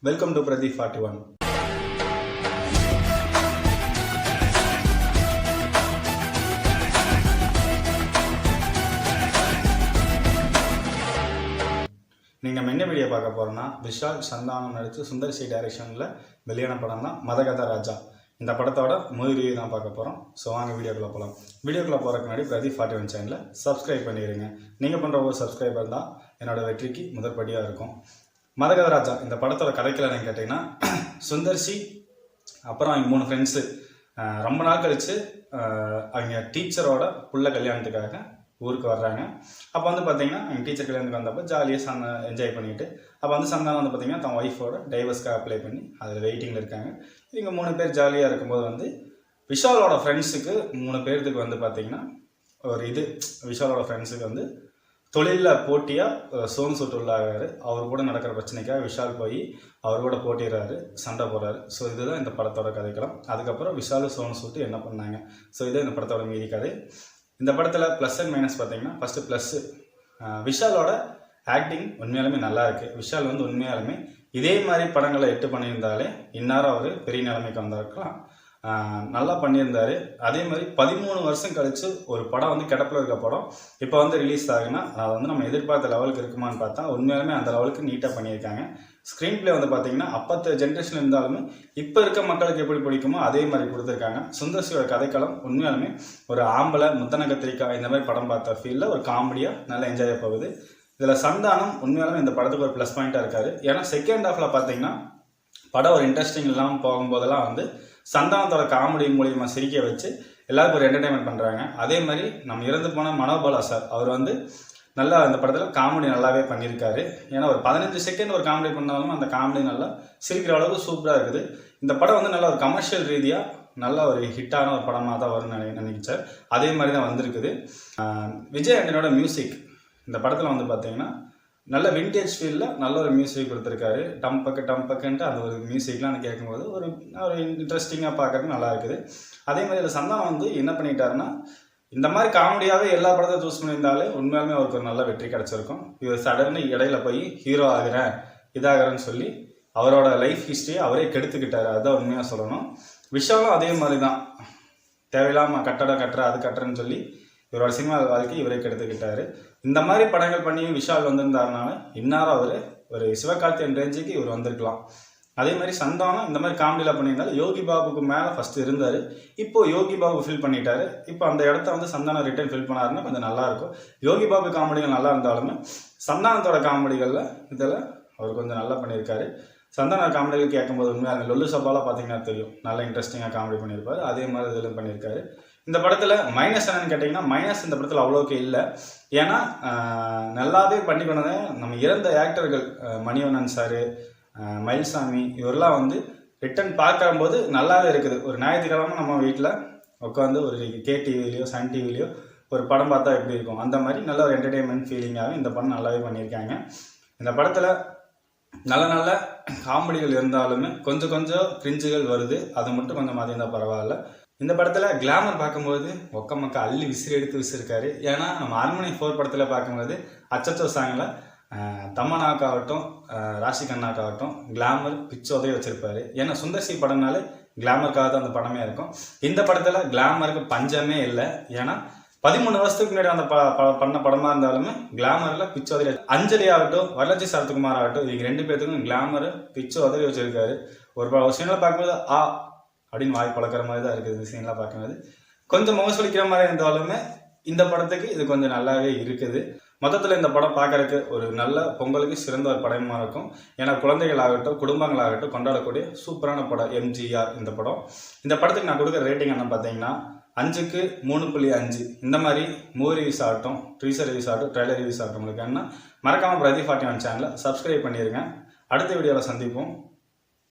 Welcome to Pradeep 41. நீங்கள் நம்ம என்ன வீடியோ பார்க்க போகிறோம்னா, விஷால் சந்தானம் நடித்து சுந்தர் சி டைரக்ஷனில் வெளியான படம் தான் மதகத ராஜா. இந்த படத்தோட மூவி ரிவ்யூ தான் பார்க்க போகிறோம். ஸோ வாங்க வீடியோக்குள்ளே போகலாம். வீடியோக்குள்ளே போகிறதுக்கு முன்னாடி பிரதீப் 41 சேனலை சப்ஸ்கிரைப் பண்ணிடுங்க. நீங்கள் பண்ணுற ஒரு சப்ஸ்கிரைபர் தான் என்னோட வெற்றிக்கு முதற்படியாக இருக்கும். மதகத ராஜா இந்த படத்தோட கதைக்கில் என்னன்னு கேட்டிங்கன்னா, சுந்தர் சி அப்புறம் அவங்க 3 ஃப்ரெண்ட்ஸு ரொம்ப நாள் கழித்து அவங்க டீச்சரோட புள்ள கல்யாணத்துக்காக ஊருக்கு வர்றாங்க. அப்போ வந்து பார்த்தீங்கன்னா அவங்க டீச்சர் கல்யாணத்துக்கு வந்தப்போ ஜாலியாக என்ஜாய் பண்ணிவிட்டு, அப்போ வந்து சந்தானம் வந்து பார்த்தீங்கன்னா தன் ஒய்ஃபோட டைவர்ஸ்க்கு அப்ளை பண்ணி அதில் வெயிட்டிங்கில் இருக்காங்க. இவங்க 3 பேர் ஜாலியாக இருக்கும்போது வந்து விஷாலோட ஃப்ரெண்ட்ஸுக்கு 3 பேர்த்துக்கு வந்து பார்த்தீங்கன்னா விஷாலோட ஃப்ரெண்ட்ஸுக்கு வந்து தொழிலில் போட்டியாக சோன் சூட் உள்ளாகிறாரு. அவர் கூட நடக்கிற பிரச்சனைக்காக விஷால் போய் அவர் கூட போட்டிடுறாரு, சண்டை போடுறாரு. ஸோ இதுதான் இந்த படத்தோட கதைக்கலாம். அதுக்கப்புறம் விஷால் சோன் சூட்டு என்ன பண்ணாங்க, ஸோ இதுதான் இந்த படத்தோட மீதி கதை. இந்த படத்தில் ப்ளஸ் அண்ட் மைனஸ் பார்த்தீங்கன்னா, ஃபஸ்ட்டு ப்ளஸ்ஸு விஷாலோட ஆக்டிங் உண்மையாலுமே நல்லா இருக்குது. விஷால் வந்து உண்மையாலுமே இதே மாதிரி படங்களை 8 பண்ணியிருந்தாலே இந்நேரம் அவர் பெரிய நிலைமைக்கு வந்திருக்கலாம். நல்லா பண்ணியிருந்தார். அதே மாதிரி 13 வருஷம் கழித்து ஒரு படம் வந்து கிடப்பில் இருக்க படம் இப்போ வந்து ரிலீஸ் ஆகுனா, அது வந்து நம்ம எதிர்பார்த்த லெவலுக்கு இருக்குமான்னு பார்த்தா உண்மையாலுமே அந்த லெவலுக்கு நீட்டாக பண்ணியிருக்காங்க. ஸ்க்ரீன் பிளே வந்து பார்த்தீங்கன்னா அப்பத்த ஜென்ரேஷன் இருந்தாலுமே இப்போ இருக்க மக்களுக்கு எப்படி பிடிக்குமோ அதே மாதிரி கொடுத்துருக்காங்க. சுந்தர்சியோட கதைக்களம் உண்மையாலுமே ஒரு ஆம்பளை முத்தன கத்திரிக்காய் இந்த மாதிரி படம் பார்த்த ஃபீலில் ஒரு காமெடியாக நல்லா என்ஜாய் போகுது. இதில் சந்தானம் உண்மையாலுமே இந்த படத்துக்கு ஒரு ப்ளஸ் பாயிண்ட்டாக இருக்காரு. ஏன்னா செகண்ட் ஹாஃபில் பார்த்தீங்கன்னா படம் ஒரு இன்ட்ரெஸ்டிங் இல்லாமல் போகும்போதெல்லாம் வந்து சந்தானத்தோட காமெடி மூலியமாக சிரிக்க வச்சு எல்லாருக்கும் ஒரு என்டர்டைன்மெண்ட் பண்ணுறாங்க. அதே மாதிரி நம்ம இறந்து போன மனோபாலா சார் அவர் வந்து நல்லா இந்த படத்தில் காமெடி நல்லாவே பண்ணியிருக்காரு. ஏன்னா ஒரு 15 செகண்ட் ஒரு காமெடி பண்ணாலும் அந்த காமெடி நல்லா சிரிக்கிற அளவுக்கு சூப்பராக இருக்குது. இந்த படம் வந்து நல்ல ஒரு கமர்ஷியல் ரீதியாக நல்ல ஒரு ஹிட்டான ஒரு படமாக தான் வரும்னு நினைச்சேன். அதே மாதிரி தான் வந்திருக்குது. விஜய் ஆண்டனியோட மியூசிக் இந்த படத்தில் வந்து பார்த்தீங்கன்னா நல்ல விண்டேஜ் ஃபீலில் நல்ல ஒரு மியூசிக் கொடுத்துருக்காரு. டம்பக்குன்ட்டு அந்த ஒரு மியூசிக்லாம் நான் கேட்கும்போது ஒரு இன்ட்ரெஸ்டிங்காக பார்க்கறதுக்கு நல்லா இருக்குது. அதே மாதிரி இதில் சந்தானம் வந்து என்ன பண்ணிட்டாருன்னா, இந்த மாதிரி காமெடியாகவே எல்லா படத்தையும் சூஸ் பண்ணியிருந்தாலே உண்மையாலுமே அவருக்கு ஒரு நல்ல வெற்றி கிடச்சிருக்கும். இவர் சடன்னு இடையில போய் ஹீரோ ஆகிறேன் இதாகிறேன்னு சொல்லி அவரோட லைஃப் ஹிஸ்ட்ரியை அவரே கெடுத்துக்கிட்டாரு. அதுதான் உண்மையாக சொல்லணும். விஷாலும் அதே மாதிரி தான் தேவையில்லாமல் கட்டடம் கட்டுற அது கட்டுறேன்னு சொல்லி இவரோட சினிமா வாழ்க்கை இவரே கெடுத்துக்கிட்டாரு. இந்த மாதிரி படங்கள் பண்ணி விஷால் வந்திருந்தாருனால இந்நேரம் அவர் ஒரு சிவகார்த்தியன் ரேஞ்சுக்கு இவர் வந்திருக்கலாம். அதே மாதிரி சந்தானம் இந்த மாதிரி காமெடியில் பண்ணியிருந்தாலும் யோகி பாபுக்கு மேலே ஃபஸ்ட்டு இருந்தார். இப்போது யோகி பாபு ஃபில் பண்ணிட்டாரு. இப்போ அந்த இடத்த வந்து சந்தானம் ரிட்டர்ன் ஃபில் பண்ணாருன்னா கொஞ்சம் நல்லாயிருக்கும். யோகி பாபு காமெடிகள் நல்லா இருந்தாலுமே சந்தானத்தோட காமெடிகளில் இதில் அவர் கொஞ்சம் நல்லா பண்ணியிருக்காரு. சந்தான காமெடிகள் கேட்கும்போது உண்மையாக லொல்லு சபாலாம் பார்த்தீங்கன்னா தெரியும், நல்லா இன்ட்ரெஸ்டிங்காக காமெடி பண்ணியிருப்பார். அதே மாதிரி இதில் பண்ணியிருக்காரு. இந்த படத்தில் மைனஸ் என்னன்னு கேட்டிங்கன்னா, மைனஸ் இந்த படத்தில் அவ்வளோக்கு இல்லை. ஏன்னா நல்லாவே பண்ணி கொண்டது நம்ம இறந்த ஆக்டர்கள் மணிவண்ணன் சார், மயில்சாமி இவரெல்லாம் வந்து ரிட்டன் பார்க்கும்போது நல்லாவே இருக்குது. ஒரு ஞாயிற்றுக்கிழமை நம்ம வீட்டில் உட்காந்து ஒரு KTVலையோ சன் டிவிலையோ ஒரு படம் பார்த்தா எப்படி இருக்கும், அந்த மாதிரி நல்ல ஒரு என்டர்டெயின்மெண்ட் ஃபீலிங்காகவே இந்த படம் நல்லாவே பண்ணியிருக்காங்க. இந்த படத்தில் நல்ல நல்ல காமெடிகள் இருந்தாலுமே கொஞ்சம் கிரிஞ்சுகள் வருது. அது மட்டும் கொஞ்சம் மாதிரி இருந்தால் பரவாயில்ல. இந்த படத்தில் கிளாமர் பார்க்கும்போது ஒக்க மக்கா அள்ளி எடுத்து விசிறிருக்காரு. ஏன்னா நம்ம ஹார்மோனி 4 படத்தில் பார்க்கும்போது அச்சச்சோ சாங்கில் தமன்னாக்காகட்டும் ராஷிகண்ணாக்காகட்டும் கிளாமர் பிச்சோதையே வச்சுருப்பாரு. ஏன்னா சுந்தர்சி படம்னாலே கிளாமருக்காக தான் அந்த படமே இருக்கும். இந்த படத்தில் கிளாமருக்கு பஞ்சமே இல்லை. ஏன்னா 13 வருஷத்துக்கு முன்னாடி அந்த பண்ண படமாக இருந்தாலுமே கிளாமரில் பிச்சு உதறி, அஞ்சலி ஆகட்டும் வரலட்சி சரத்குமார் ஆகட்டும் இவங்க 2 பேர்த்துக்கும் கிளாமர் பிச்சு உதறி வச்சுருக்காரு. ஒரு சீனில் பார்க்கும்போது அப்படின்னு வாய் பழக்கிற மாதிரி தான் இருக்குது. இந்த சீன்லாம் பார்க்கும்போது கொஞ்சம் முகசொலிக்கிற மாதிரி இருந்தாலுமே இந்த படத்துக்கு இது கொஞ்சம் நல்லாவே இருக்குது. மொத்தத்தில் இந்த படம் பார்க்கறதுக்கு ஒரு நல்ல பொங்கலுக்கு சிறந்த ஒரு படமாக இருக்கும். ஏன்னா குழந்தைகளாகட்டும் குடும்பங்களாகட்டும் கொண்டாடக்கூடிய சூப்பரான படம் MGR இந்த படம். இந்த படத்துக்கு நான் கொடுக்குற ரேட்டிங் என்ன பார்த்தீங்கன்னா 5க்கு 3.5. இந்த மாதிரி மூவி ரிவ்யூஸ் ஆகட்டும், ட்ரீசர் ரிவ்யூஸ் ஆகட்டும், ட்ரெய்லர் ரிவ்யூஸ் ஆகட்டும் உங்களுக்கு என்ன மறக்காமல் பிரதீப் 41 சேனலை சப்ஸ்கிரைப் பண்ணிடுங்க. அடுத்த வீடியோவில் சந்திப்போம்.